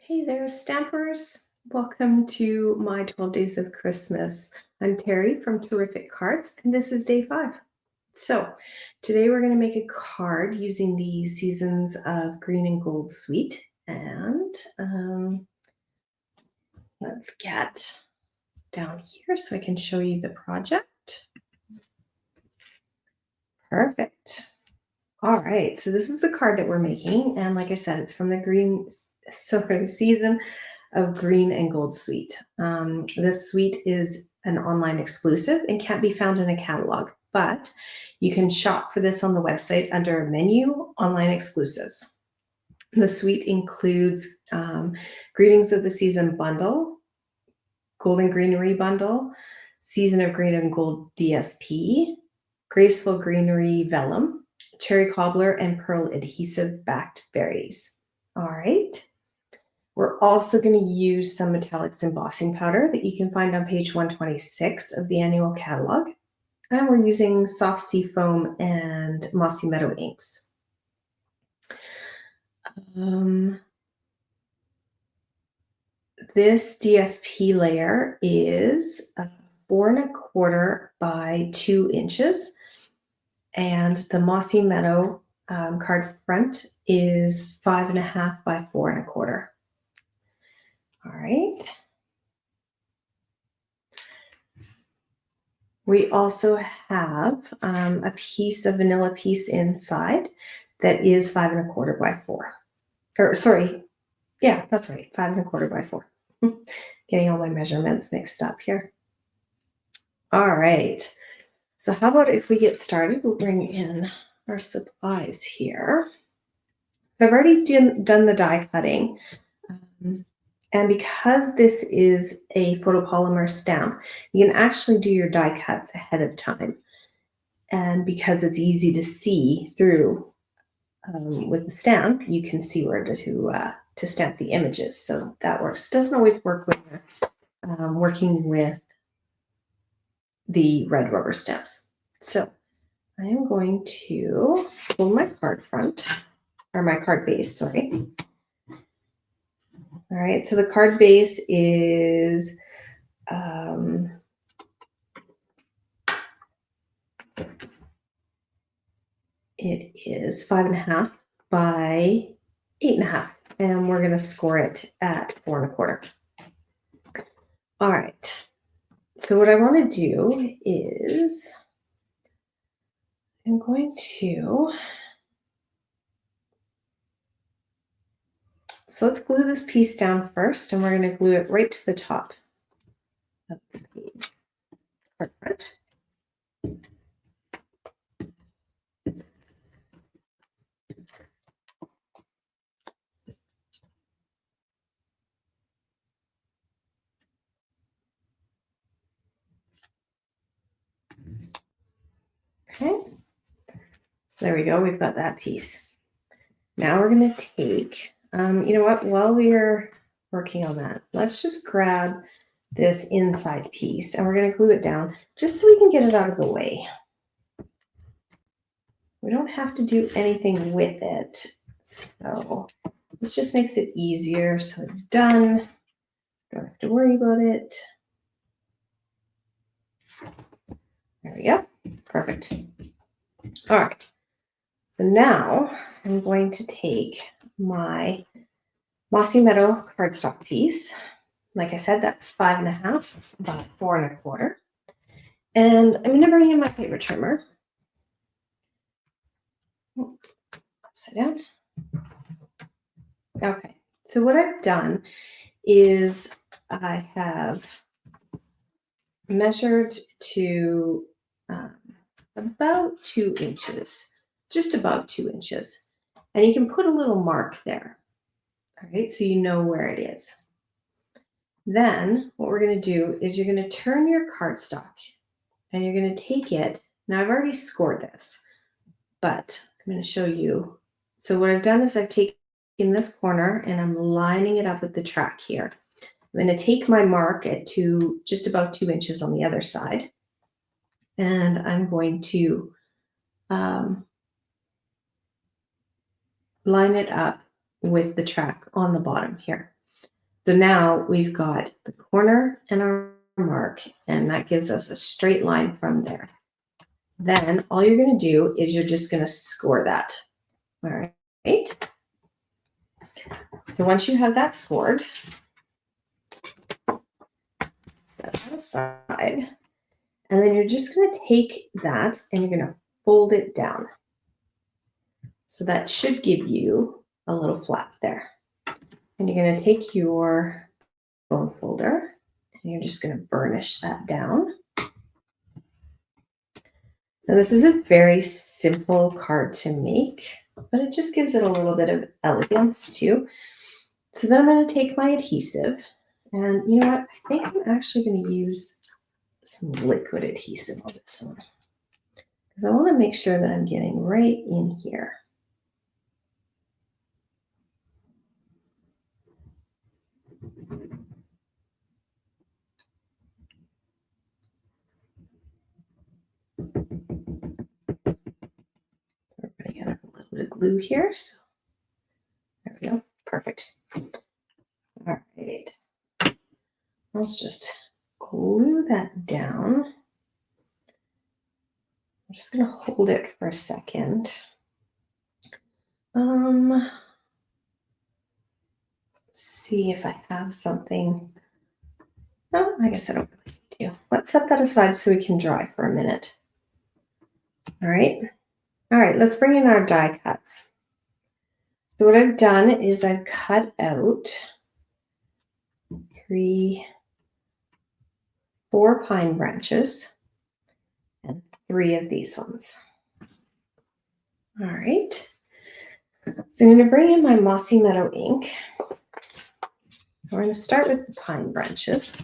Hey there, Stampers. Welcome to my 12 Days of Christmas. I'm Terry from Terrific Cards, and this is day 5. So, today we're going to make a card using the Seasons of Green and Gold suite. And let's get down here so I can show you the project. Perfect. All right, so this is the card that we're making. And like I said, it's from the Season of Green and Gold suite. This suite is an online exclusive and can't be found in a catalog, but you can shop for this on the website under Menu Online Exclusives. The suite includes Greetings of the Season bundle, Golden Greenery bundle, Season of Green and Gold DSP, Graceful Greenery vellum, Cherry Cobbler, and Pearl adhesive backed berries. All right. We're also going to use some metallics embossing powder that you can find on page 126 of the annual catalog. And we're using soft sea foam and mossy meadow inks. This DSP layer is 4¼ by 2 inches. And the mossy meadow card front is 5½ by 4¼ All right. We also have a piece of vanilla piece inside that is 5¼ by 4. Or sorry, yeah, that's right, 5¼ by 4. Getting all my measurements mixed up here. All right. So how about if we get started? We'll bring in our supplies here. So I've already done the die cutting. And because this is a photopolymer stamp, you can actually do your die cuts ahead of time. And because it's easy to see through with the stamp, you can see where to stamp the images. So that works. It doesn't always work when you're working with the red rubber stamps. So I am going to pull my card front, or my card base, sorry. All right, so the card base is it is 5½ by 8½, and we're going to score it at 4¼ All right, so what I want to do is I'm going to, so let's glue this piece down first, and we're going to glue it right to the top of the page. Perfect. Okay, so there we go. We've got that piece. Now we're going to take, you know what, while we're working on that, let's just grab this inside piece and we're going to glue it down just so we can get it out of the way. We don't have to do anything with it. So this just makes it easier. So it's done. Don't have to worry about it. There we go. Perfect. All right. So now I'm going to take my Mossy Meadow cardstock piece. Like I said, that's 5½ by 4¼ And I'm going to bring in my paper trimmer. Upside down. Okay, so what I've done is I have measured to about 2 inches, just above 2 inches. And you can put a little mark there, all right, so you know where it is. Then what we're going to do is you're going to turn your cardstock and you're going to take it. Now I've already scored this, but I'm going to show you. So what I've done is I've taken this corner and I'm lining it up with the track here. I'm going to take my mark at just above 2 inches on the other side. And I'm going to line it up with the track on the bottom here. So now we've got the corner and our mark, and that gives us a straight line from there. Then all you're going to do is you're just going to score that. All right. So once you have that scored, set that aside. And then you're just going to take that and you're going to fold it down. So that should give you a little flap there. And you're going to take your bone folder and you're just going to burnish that down. Now this is a very simple card to make, but it just gives it a little bit of elegance too. So then I'm going to take my adhesive, and you know what? I think I'm actually going to use some liquid adhesive on this one because I want to make sure that I'm getting right in here. We're going to get a little bit of glue here. So there we go. Perfect. All right. Let's just glue that down. I'm just going to hold it for a second. See if I have something. Oh, I guess I don't really need to. Let's set that aside so we can dry for a minute. All right. All right, let's bring in our die cuts. So what I've done is I've cut out 4 pine branches and 3 of these ones. All right. So I'm going to bring in my Mossy Meadow ink. We're going to start with the pine branches.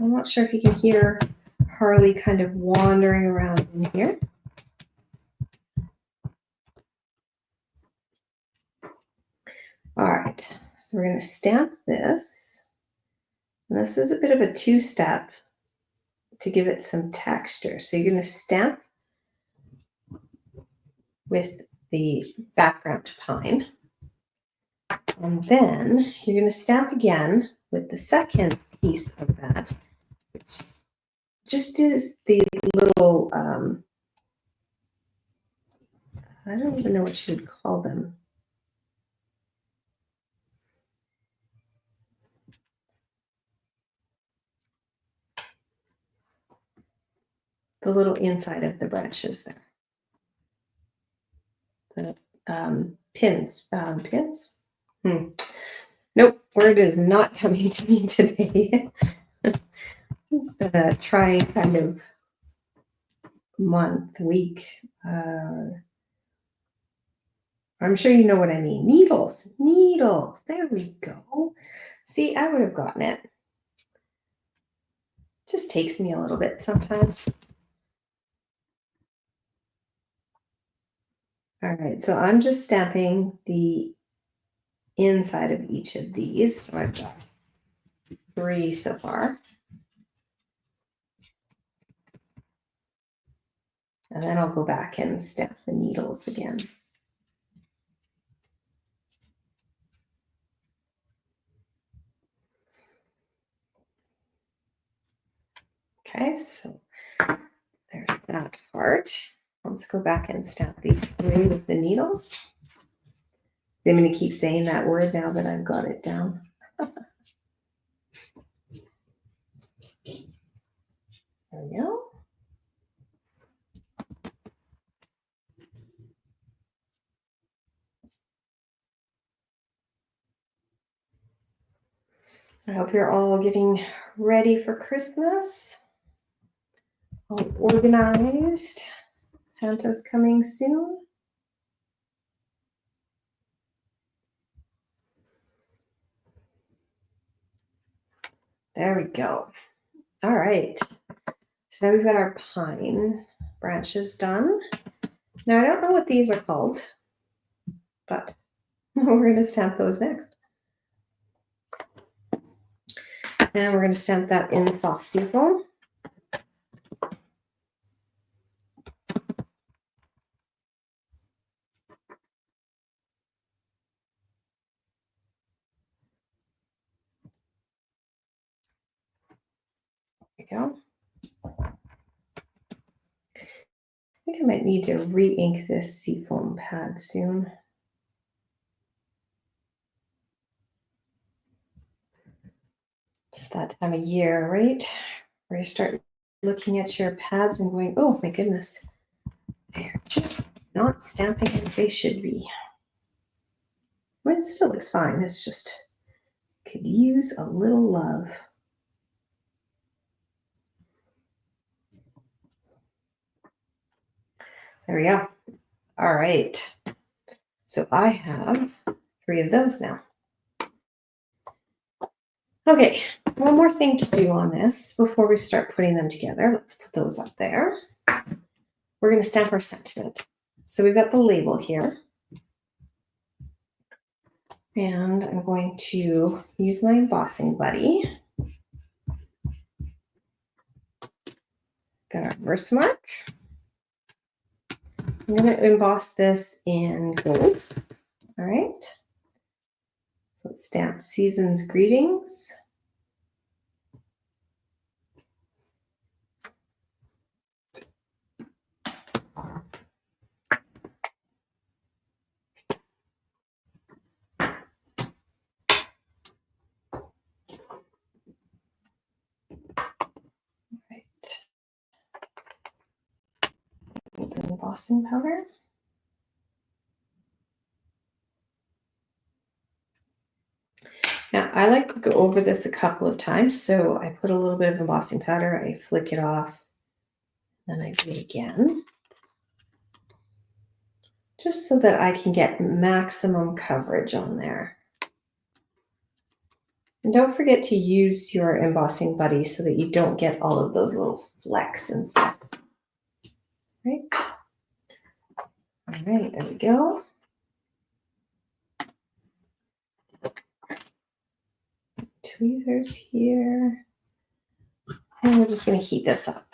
I'm not sure if you can hear Harley kind of wandering around in here. All right, so we're going to stamp this. And this is a bit of a 2-step to give it some texture. So you're going to stamp with the background pine. And then you're going to stamp again with the second piece of that, which just is the little, I don't even know what you would call them. The little inside of the branches there. The pins. Pins? Nope, word is not coming to me today. It's been a trying kind of month, week. I'm sure you know what I mean. Needles. Needles. There we go. See, I would have gotten it. Just takes me a little bit sometimes. All right, so I'm just stamping the inside of each of these. So I've got 3 so far. And then I'll go back and stamp the needles again. Okay, so there's that part. Let's go back and stamp these 3 with the needles. I'm going to keep saying that word now that I've got it down. There we go. I hope you're all getting ready for Christmas. All organized. Santa's coming soon. There we go. All right. So now we've got our pine branches done. Now I don't know what these are called, but we're going to stamp those next. And we're going to stamp that in soft seafoam. we go. I think I might need to re-ink this seafoam pad soon. It's that time of year, right? Where you start looking at your pads and going, oh my goodness, they're just not stamping like they should be. I mean, it still looks fine. It's just could use a little love. There we go. All right. So I have 3 of those now. Okay, one more thing to do on this before we start putting them together. Let's put those up there. We're going to stamp our sentiment. So we've got the label here. And I'm going to use my embossing buddy. Got our Versamark. I'm going to emboss this in gold. All right. So let's stamp Season's Greetings. The embossing powder. Now, I like to go over this a couple of times, so I put a little bit of embossing powder, I flick it off, then I do it again, just so that I can get maximum coverage on there. And don't forget to use your embossing buddy so that you don't get all of those little flecks and stuff. Right? All right, there we go. Tweezers here. And we're just going to heat this up.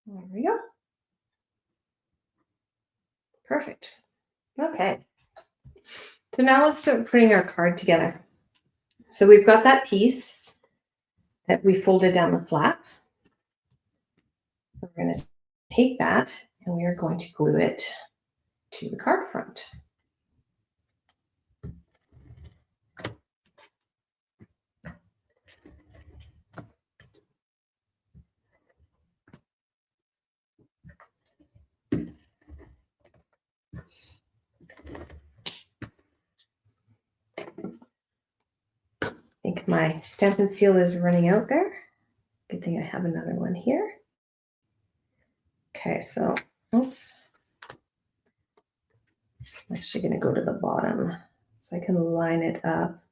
There we go. Perfect. Okay. So now let's start putting our card together. So we've got that piece that we folded down the flap. So we're going to take that and we are going to glue it to the card front. I think my Stampin' Seal is running out there. Good thing I have another one here. Okay, so, oops. I'm actually going to go to the bottom so I can line it up.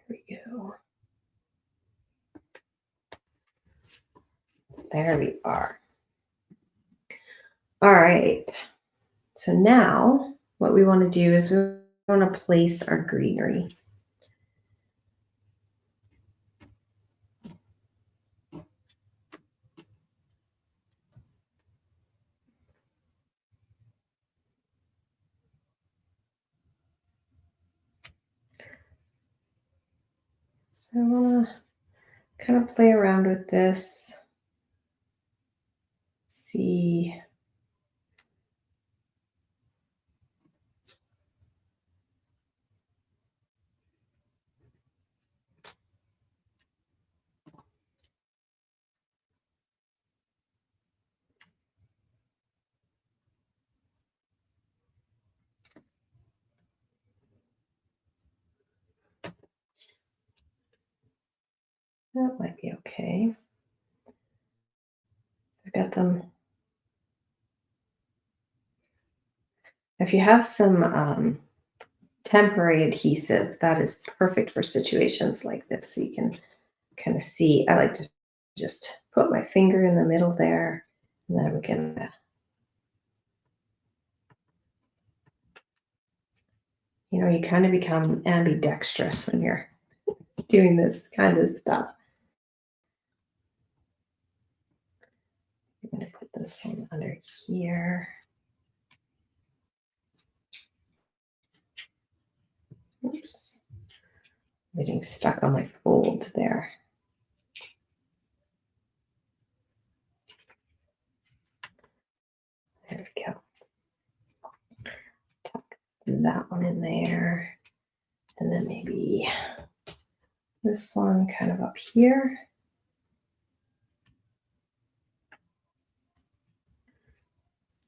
There we go. There we are. All right. So now what we want to do is we want to place our greenery. So I want to kind of play around with this. See. That might be okay. I got them. If you have some temporary adhesive, that is perfect for situations like this. So you can kind of see. I like to just put my finger in the middle there, and then I'm gonna, you kind of become ambidextrous when you're doing this kind of stuff. I'm gonna put this one under here. Oops. Getting stuck on my fold there. There we go. Tuck that one in there. And then maybe this one kind of up here.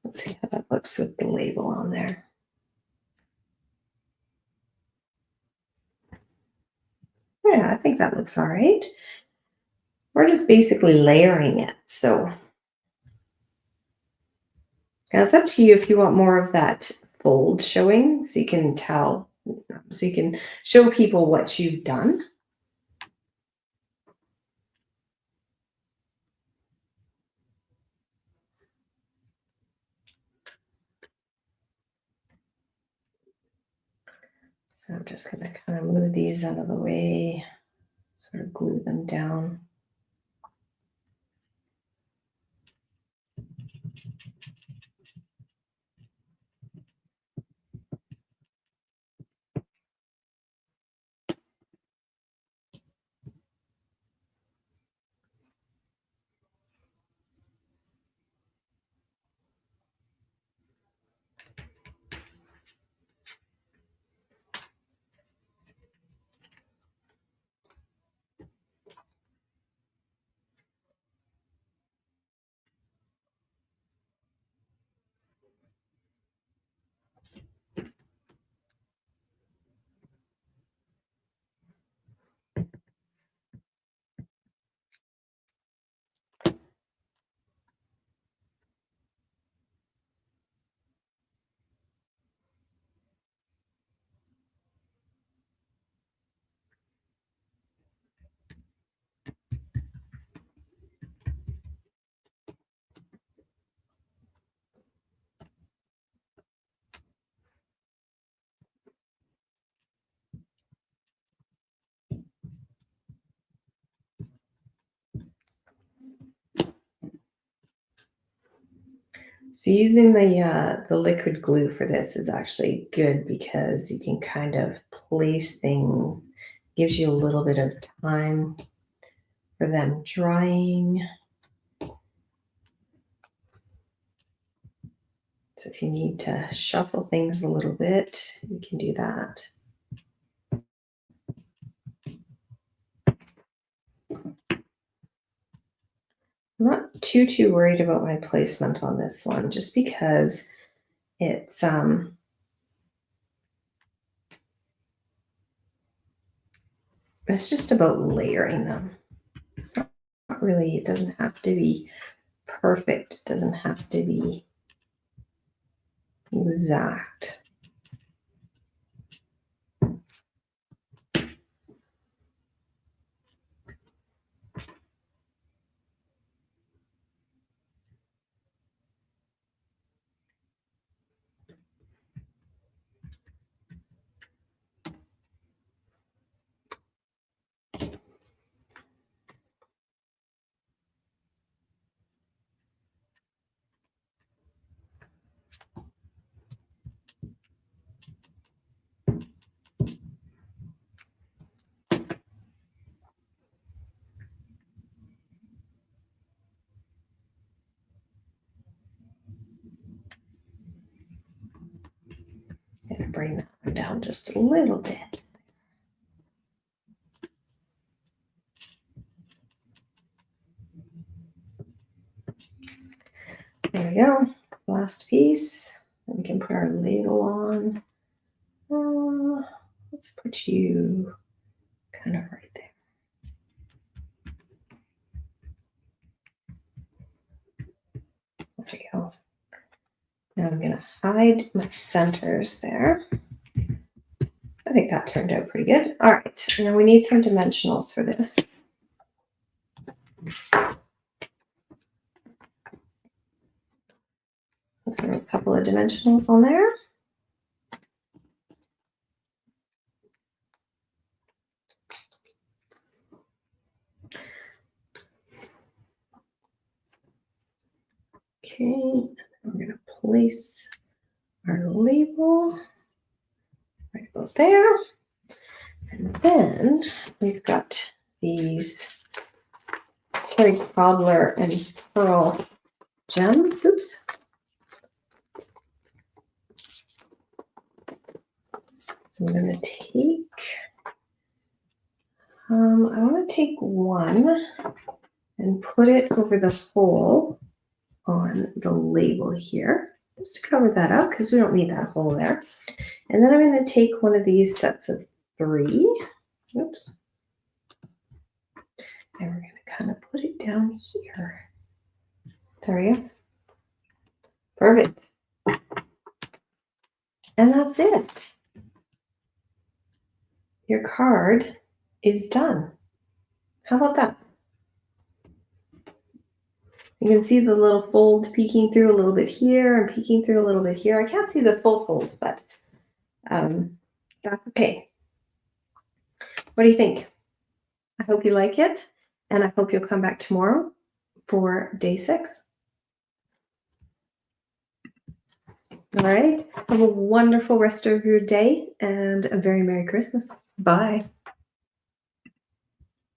Let's see how that looks with the label on there. Yeah, I think that looks all right. We're just basically layering it. So now it's up to you if you want more of that fold showing, so you can tell, so you can show people what you've done. So I'm just going to kind of move these out of the way, sort of glue them down. So using the liquid glue for this is actually good because you can kind of place things, gives you a little bit of time for them drying. So if you need to shuffle things a little bit, you can do that. I'm not too worried about my placement on this one, just because it's just about layering them. It's not really, it doesn't have to be perfect. It doesn't have to be exact. I'm going to bring that one down just a little bit. There we go. Last piece. And we can put our label on. Let's put you kind of right there. There we go. Now I'm going to hide my centers there. I think that turned out pretty good. All right, now we need some dimensionals for this. A couple of dimensionals on there. Okay, I'm going to place our label right about there. And then we've got these cherry cobbler and pearl gems. Oops. So I'm going to take, I want to take one and put it over the hole on the label here, just to cover that up because we don't need that hole there. And then I'm going to take one of these sets of 3. Oops. And we're going to kind of put it down here. There we go. Perfect. And that's it. Your card is done. How about that? You can see the little fold peeking through a little bit here and peeking through a little bit here. I can't see the full fold, but that's okay. What do you think? I hope you like it, and I hope you'll come back tomorrow for day 6. All right. Have a wonderful rest of your day and a very Merry Christmas. Bye.